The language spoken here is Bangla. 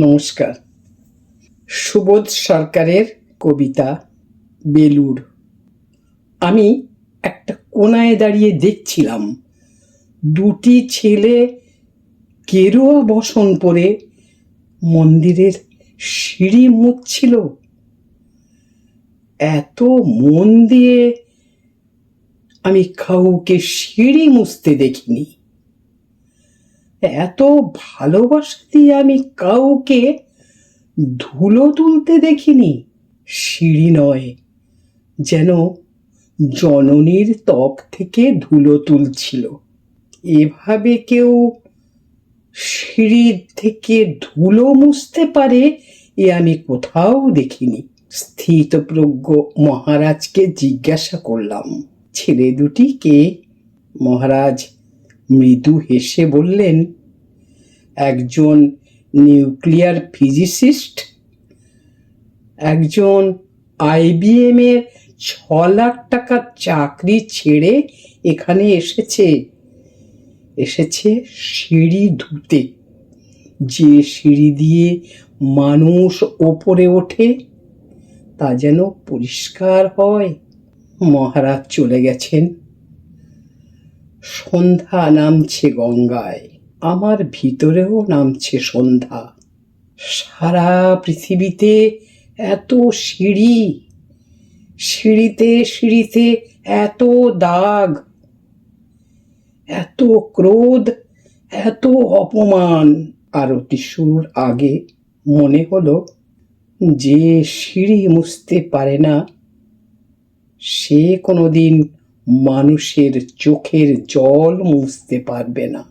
নমস্কার। সুবোধ সরকারের কবিতা বেলুড়। আমি একটা কোনায় দাঁড়িয়ে দেখছিলাম দুটি ছেলে গেরুয়া বসন পরে মন্দিরের সিঁড়ি মুছছিল। এত মন দিয়ে আমি কাউকে সিঁড়ি মুছতে দেখিনি। এত ভালোবাসা দিয়ে আমি কাউকে ধুলো তুলতে দেখিনি। সিঁড়ি নয়, যেন জননীর ত্বক থেকে ধুলো তুলছিল। এভাবে কেউ সিঁড়ি থেকে ধুলো মুছতে পারে এ আমি কোথাও দেখিনি। স্থিতপ্রজ্ঞ মহারাজকে জিজ্ঞাসা করলাম, ছেলে দুটি কে? মহারাজ মৃদু হেসে বললেন, একজন নিউক্লিয়ার ফিজিসিস্ট, একজন IBM এর 6 লাখ টাকার চাকরি ছেড়ে এখানে এসেছে সিঁড়ি ধুতে। যে সিঁড়ি দিয়ে মানুষ ওপরে ওঠে তা যেন পরিষ্কার হয়। মহারাজ চলে গেছেন। সন্ধ্যা নামছে গঙ্গায়, আমার ভিতরেও নামছে সন্ধ্যা। সারা পৃথিবীতে এত সিঁড়ি, সিঁড়িতে সিঁড়িতে এত দাগ, এত ক্রোধ, এত অপমান। আরতি শুরুর আগে মনে হলো, যে সিঁড়ি মুছতে পারে না সে কোনোদিন মানুষের চোখের জল মুছতে পারবে না।